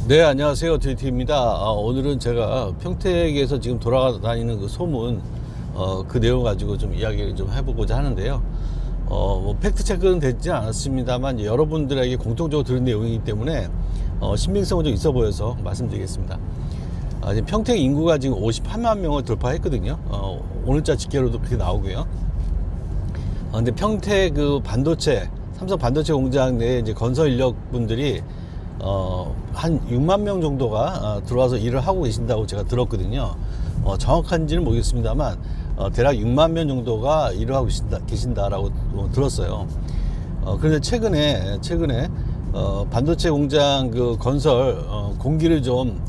네, 안녕하세요. DT입니다. 오늘은 제가 평택에서 지금 돌아다니는 그 소문, 그 내용 가지고 좀 이야기를 좀 해보고자 하는데요. 뭐 팩트 체크는 되지 않았습니다만 여러분들에게 공통적으로 들은 내용이기 때문에 신빙성은 좀 있어 보여서 말씀드리겠습니다. 지금 평택 인구가 지금 58만 명을 돌파했거든요. 오늘자 집계로도 그렇게 나오고요. 근데 평택 그 반도체, 삼성 반도체 공장 내 이제 건설 인력 분들이 한 6만 명 정도가 들어와서 일을 하고 계신다고 제가 들었거든요. 정확한지는 모르겠습니다만 대략 6만 명 정도가 일을 하고 계신다라고 들었어요. 그런데 최근에 반도체 공장 그 건설 공기를 좀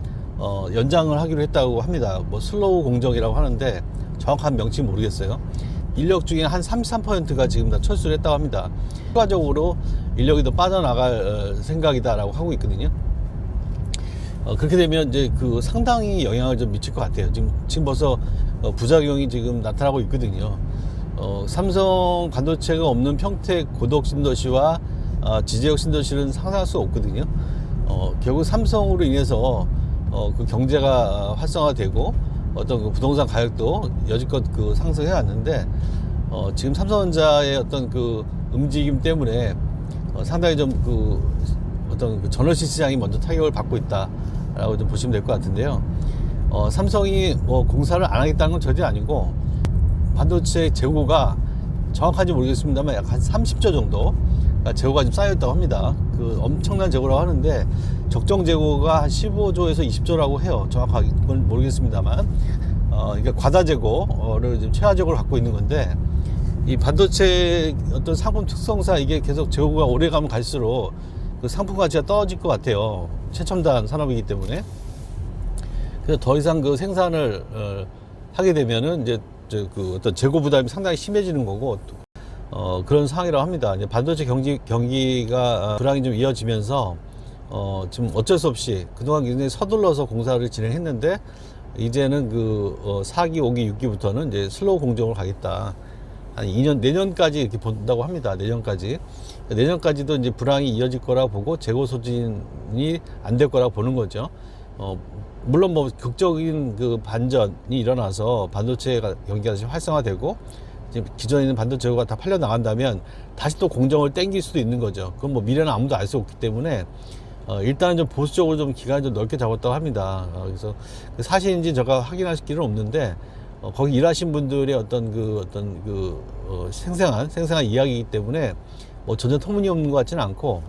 연장을 하기로 했다고 합니다. 뭐 슬로우 공정이라고 하는데 정확한 명칭 모르겠어요. 인력 중에 한 33%가 지금 다 철수를 했다고 합니다. 추가적으로 인력이 더 빠져나갈 생각이다라고 하고 있거든요. 그렇게 되면 이제 그 상당히 영향을 좀 미칠 것 같아요. 지금 벌써 부작용이 지금 나타나고 있거든요. 삼성 반도체가 없는 평택 고덕 신도시와 지제역 신도시는 상상할 수 없거든요. 결국 삼성으로 인해서 그 경제가 활성화되고 어떤 그 부동산 가격도 여지껏 그 상승해 왔는데 지금 삼성전자의 어떤 그 움직임 때문에 상당히 좀 그 어떤 그 전월세 시장이 먼저 타격을 받고 있다라고 좀 보시면 될 것 같은데요. 삼성이 뭐 공사를 안 하겠다는 건 절대 아니고 반도체 재고가 정확한지 모르겠습니다만 약 한 30조 정도 재고가 좀 쌓여있다고 합니다. 그 엄청난 재고라고 하는데 적정 재고가 한 15조에서 20조라고 해요. 정확하게 그건 모르겠습니다만 그러니까 과다 재고를 지금 최하 재고를 갖고 있는 건데 이 반도체 어떤 상품 특성상 이게 계속 재고가 오래 가면 갈수록 그 상품 가치가 떨어질 것 같아요. 최첨단 산업이기 때문에. 그래서 더 이상 그 생산을 하게 되면은 이제 그 어떤 재고 부담이 상당히 심해지는 거고 그런 상황이라고 합니다. 이제 반도체 경기가 불황이 좀 이어지면서 지금 어쩔 수 없이 그동안 굉장히 서둘러서 공사를 진행했는데 이제는 그 4기, 5기, 6기부터는 이제 슬로우 공정으로 가겠다. 한 2년, 내년까지 이렇게 본다고 합니다. 내년까지도 이제 불황이 이어질 거라 보고 재고 소진이 안 될 거라고 보는 거죠. 물론 뭐 극적인 그 반전이 일어나서 반도체 경기가 다시 활성화되고 지금 기존에 있는 반도체 재고가 다 팔려 나간다면 다시 또 공정을 땡길 수도 있는 거죠. 그건 뭐 미래는 아무도 알 수 없기 때문에 일단은 좀 보수적으로 좀 기간을 좀 넓게 잡았다고 합니다. 그래서 사실인지 제가 확인할 길은 없는데 거기 일하신 분들의 어떤 생생한 이야기이기 때문에 뭐 전혀 터무니없는 것 같지는 않고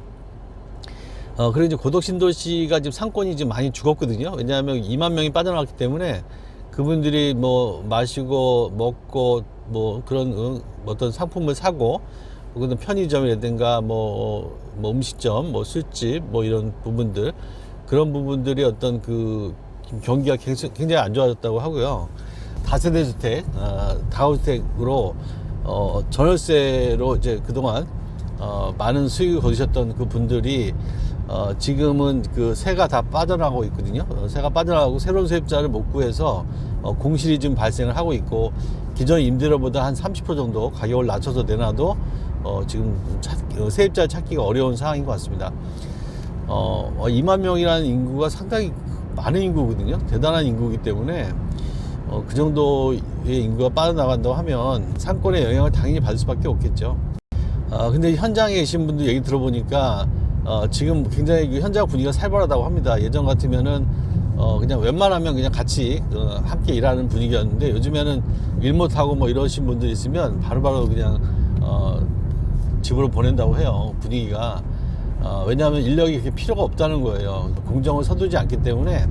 그리고 이제 고덕 신도시가 지금 상권이 지금 많이 죽었거든요. 왜냐하면 2만 명이 빠져나갔기 때문에 그분들이 뭐 마시고 먹고 뭐 그런 어떤 상품을 사고 혹은 편의점이라든가 뭐 음식점, 뭐 술집 뭐 이런 부분들 그런 부분들이 어떤 그 경기가 굉장히 안 좋아졌다고 하고요. 다세대 주택, 다주택으로 전월세로 이제 그동안 많은 수익을 거두셨던 그 분들이 지금은 그 세가 다 빠져나가고 있거든요. 세가 빠져나가고 새로운 세입자를 못 구해서 공실이 지금 발생을 하고 있고 기존 임대료보다 한 30% 정도 가격을 낮춰서 내놔도 지금 세입자를 찾기가 어려운 상황인 것 같습니다. 2만 명이라는 인구가 상당히 많은 인구거든요. 대단한 인구이기 때문에 그 정도의 인구가 빠져나간다고 하면 상권에 영향을 당연히 받을 수밖에 없겠죠. 근데 현장에 계신 분들 얘기 들어보니까 지금 굉장히 그 현장 분위기가 살벌하다고 합니다. 예전 같으면은 그냥 웬만하면 그냥 같이 함께 일하는 분위기였는데 요즘에는 일 못하고 뭐 이러신 분들 있으면 바로바로 그냥 집으로 보낸다고 해요. 분위기가. 왜냐하면 인력이 그렇게 필요가 없다는 거예요. 공정을 서두르지 않기 때문에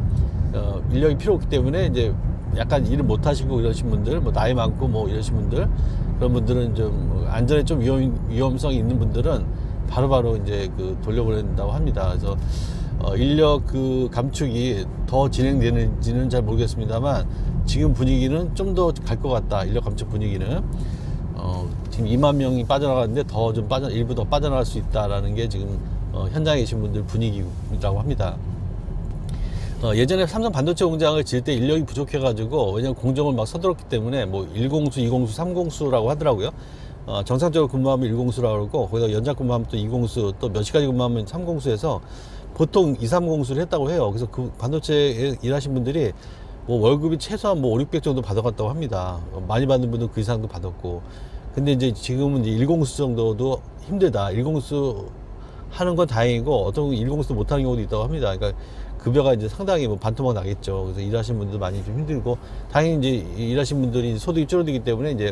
인력이 필요 없기 때문에 이제 약간 일을 못 하시고 이러신 분들, 뭐 나이 많고 뭐 이러신 분들, 그런 분들은 좀 안전에 좀 위험성이 있는 분들은 바로바로 이제 그 돌려보낸다고 합니다. 그래서 인력 그 감축이 더 진행되는지는 잘 모르겠습니다만 지금 분위기는 좀 더 갈 것 같다. 인력 감축 분위기는 지금 2만 명이 빠져나가는데 더 좀 일부 더 빠져나갈 수 있다라는 게 지금 현장에 계신 분들 분위기라고 합니다. 예전에 삼성 반도체 공장을 지을 때 인력이 부족해가지고 왜냐면 공정을 막 서둘렀기 때문에 뭐 1공수, 2공수, 3공수라고 하더라고요. 정상적으로 근무하면 1공수라고 그러고 거기다 연장 근무하면 또 2공수 또 몇 시까지 근무하면 3공수에서 보통 2, 3공수를 했다고 해요. 그래서 그 반도체에 일하신 분들이 뭐 월급이 최소한 뭐 5, 600 정도 받아갔다고 합니다. 많이 받는 분은 그 이상도 받았고. 근데 이제 지금은 이제 1공수 정도도 힘들다. 1공수 하는 건 다행이고 어떤 1공수도 못하는 경우도 있다고 합니다. 그러니까 급여가 이제 상당히 뭐 반토막 나겠죠. 그래서 일하시는 분들도 많이 좀 힘들고, 당연히 이제 일하시는 분들이 소득이 줄어들기 때문에 이제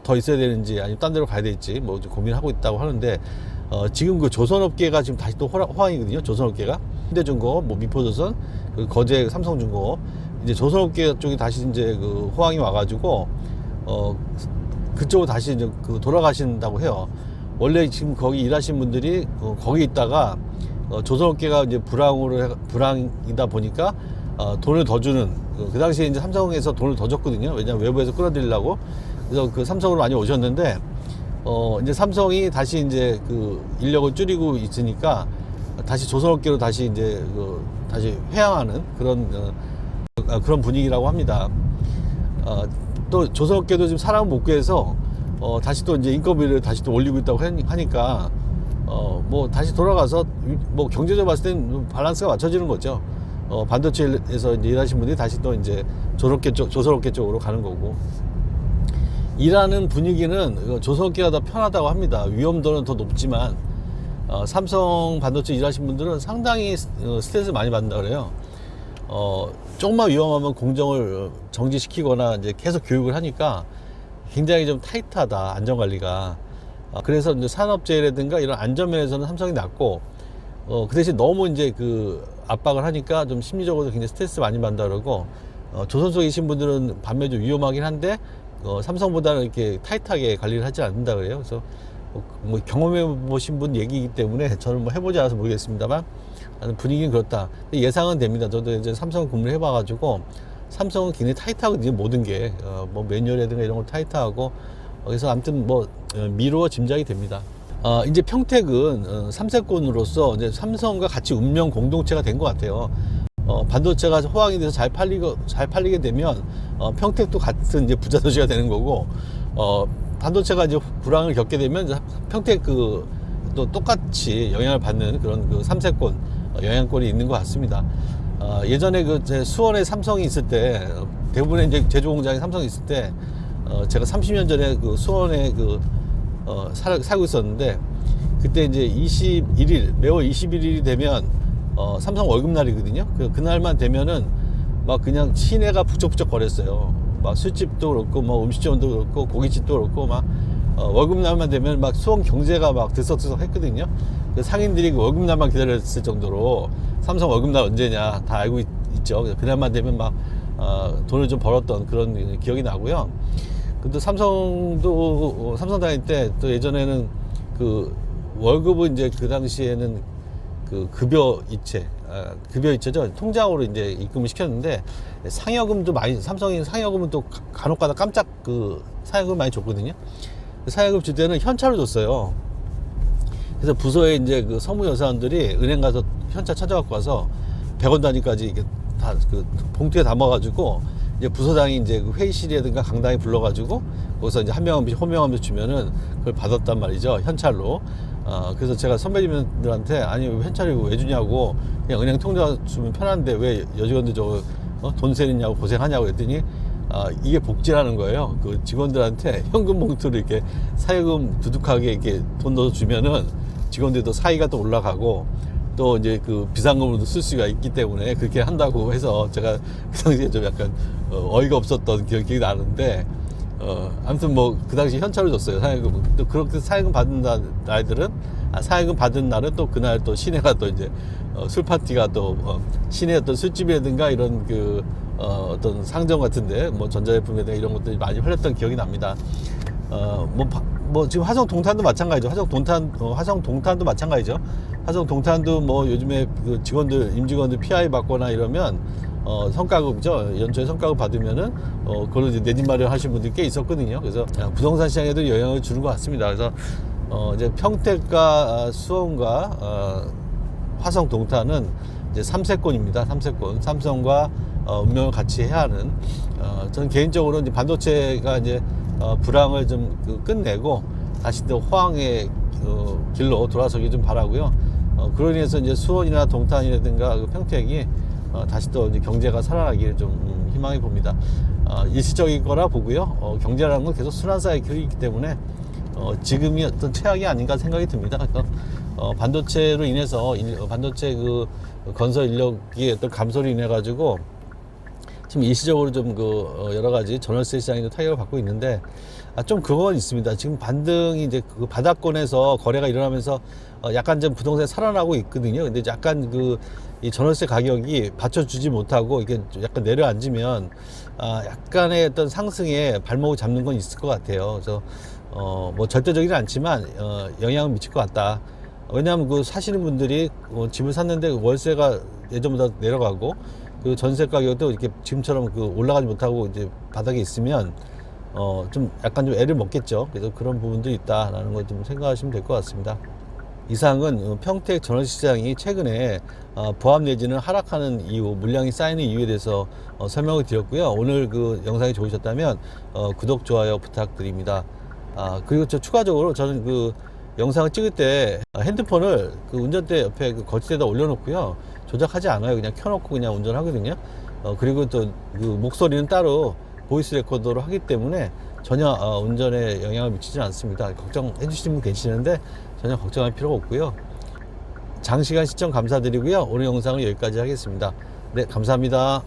더 있어야 되는지 아니면 딴 데로 가야 될지 뭐 고민하고 있다고 하는데, 지금 그 조선업계가 지금 다시 또 호황이거든요. 조선업계가 현대중공업, 뭐 미포조선, 그 거제 삼성중공업, 이제 조선업계 쪽이 다시 이제 그 호황이 와가지고 그쪽으로 다시 이제 그 돌아가신다고 해요. 원래 지금 거기 일하신 분들이 거기 있다가 조선업계가 이제 불황이다 보니까 돈을 더 주는, 그 당시에 이제 삼성에서 돈을 더 줬거든요. 왜냐면 외부에서 끌어들이려고. 그래서 그 삼성으로 많이 오셨는데 이제 삼성이 다시 이제 그 인력을 줄이고 있으니까 다시 조선업계로 다시 이제 다시 회항하는 그런 분위기라고 합니다. 또 조선업계도 지금 사람을 못 구해서 다시 또 이제 인건비를 다시 또 올리고 있다고 하니까 뭐 다시 돌아가서 뭐 경제적으로 봤을 땐 밸런스가 맞춰지는 거죠. 반도체에서 이제 일하신 분들이 다시 또 이제 조선업계 쪽으로 가는 거고, 일하는 분위기는 조선업계가 더 편하다고 합니다. 위험도는 더 높지만 삼성 반도체 일하신 분들은 상당히 스트레스 많이 받는다 그래요. 조금만 위험하면 공정을 정지시키거나 이제 계속 교육을 하니까 굉장히 좀 타이트하다, 안전관리가. 그래서 이제 산업재해라든가 이런 안전면에서는 삼성이 낫고, 그 대신 너무 이제 그 압박을 하니까 좀 심리적으로 굉장히 스트레스 많이 받는다 그러고, 조선 속에 계신 분들은 반면에 좀 위험하긴 한데 삼성보다는 이렇게 타이트하게 관리를 하지 않는다 그래요. 그래서 뭐 경험해 보신 분 얘기이기 때문에 저는 뭐 해보지 않아서 모르겠습니다만 분위기는 그렇다. 예상은 됩니다. 저도 이제 삼성 근무를 해봐가지고 삼성은 굉장히 타이트하거든요. 모든 게 뭐 매뉴얼이라든가 이런 거 타이트하고. 그래서 아무튼 뭐 미루어 짐작이 됩니다. 이제 평택은 삼세권으로서 이제 삼성과 같이 운명 공동체가 된 것 같아요. 반도체가 호황이 돼서 잘 팔리게 되면 평택도 같은 이제 부자 도시가 되는 거고, 반도체가 이제 불황을 겪게 되면 평택 또 똑같이 영향을 받는 그런 그 삼세권 영향권이 있는 것 같습니다. 예전에 제 수원에 삼성이 있을 때, 대부분의 이제 제조 공장에 삼성이 있을 때, 제가 30년 전에 그 수원에 살고 있었는데, 그때 이제 21일, 매월 21일이 되면 삼성 월급날이거든요. 그날만 되면은 막 그냥 시내가 북적북적 거렸어요. 막 술집도 그렇고, 뭐 음식점도 그렇고, 고깃집도 그렇고, 막 월급날만 되면 막 수원 경제가 막 들썩들썩 했거든요. 상인들이 그 월급날만 기다렸을 정도로 삼성 월급날 언제냐 다 알고 있죠. 그날만 되면 막 돈을 좀 벌었던 그런 기억이 나고요. 근데 삼성도 삼성 다닐 때 또 예전에는 그 월급은 이제 그 당시에는 그 급여이체죠. 통장으로 이제 입금을 시켰는데, 상여금도 삼성이 상여금은 또 간혹가다 깜짝 상여금 많이 줬거든요. 상여금 줄 때는 현찰로 줬어요. 그래서 부서에 이제 그 서무여사원들이 은행 가서 현찰 찾아갖고 와서 100원 단위까지 이렇게 다 봉투에 담아가지고, 이제 부서장이 이제 그 회의실이라든가 강당에 불러가지고 거기서 이제 한 명 한 번씩 주면은 그걸 받았단 말이죠. 현찰로. 그래서 제가 선배님들한테, 아니 현찰을 왜 주냐고, 그냥 은행 통장 주면 편한데 왜 여직원들 돈 세느냐고 고생하냐고 했더니 이게 복지라는 거예요. 그 직원들한테 현금 봉투를 이렇게 사여금 두둑하게 이렇게 돈 넣어 주면은 직원들도 사이가 또 올라가고, 또 이제 그 비상금으로도 쓸 수가 있기 때문에 그렇게 한다고 해서, 제가 그 당시에 좀 약간 어이가 없었던 기억이 나는데, 아무튼 뭐 그 당시 현찰을 줬어요. 사여금. 또 그렇게 사여금 받은 날들은, 사여금 받은 날은 또 그날 또 시내가 또 이제 술 파티가 또 시내 어떤 술집이라든가 이런 어떤 상점 같은데, 뭐 전자제품이라든가 이런 것들이 많이 팔렸던 기억이 납니다. 뭐 지금 화성 동탄도 마찬가지죠. 화성 동탄도 마찬가지죠. 화성 동탄도 뭐 요즘에 그 임직원들 PI 받거나 이러면 성과급이죠. 연초에 성과급 받으면은 그걸로 이제 내 집 마련하신 분들이 꽤 있었거든요. 그래서 부동산 시장에도 영향을 주는 것 같습니다. 그래서 이제 평택과 수원과 화성 동탄은 이제 3세권입니다. 3세권. 삼성과 운명을 같이 해야 하는. 저는 개인적으로 이제 반도체가 이제 불황을 좀 끝내고 다시 또 호황의 길로 돌아서기 좀 바라고요. 그로 인해서 이제 수원이나 동탄이라든가 그 평택이 다시 또 이제 경제가 살아나기를 좀 희망해 봅니다. 일시적인 거라 보고요. 경제라는 건 계속 순환 사이클이 있기 때문에 지금이 어떤 최악이 아닌가 생각이 듭니다. 반도체로 인해서 반도체 그 건설 인력이 어떤 감소로 인해 가지고 지금 일시적으로 좀 여러 가지 전월세 시장이 타격을 받고 있는데, 좀 그건 있습니다. 지금 반등이 이제 그 바닥권에서 거래가 일어나면서 약간 좀 부동산이 살아나고 있거든요. 근데 약간 이 전월세 가격이 받쳐주지 못하고 이게 약간 내려앉으면 약간의 어떤 상승에 발목을 잡는 건 있을 것 같아요. 그래서 뭐 절대적이진 않지만 영향을 미칠 것 같다. 왜냐하면 사시는 분들이 집을 샀는데 월세가 예전보다 내려가고 그 전세 가격도 이렇게 지금처럼 올라가지 못하고 이제 바닥에 있으면 좀 약간 좀 애를 먹겠죠. 그래서 그런 부분도 있다라는 걸 좀 생각하시면 될 것 같습니다. 이상은 평택 전월시장이 최근에 보합 내지는 하락하는 이유, 물량이 쌓이는 이유에 대해서 설명을 드렸고요. 오늘 영상이 좋으셨다면 구독, 좋아요 부탁드립니다. 그리고 추가적으로 저는 영상을 찍을 때 핸드폰을 운전대 옆에 거치대에다 올려놓고요. 조작하지 않아요. 그냥 켜놓고 그냥 운전하거든요. 그리고 또 목소리는 따로 보이스 레코더로 하기 때문에 전혀 운전에 영향을 미치지 않습니다. 걱정해 주시는 분 계시는데 전혀 걱정할 필요가 없고요. 장시간 시청 감사드리고요. 오늘 영상은 여기까지 하겠습니다. 네, 감사합니다.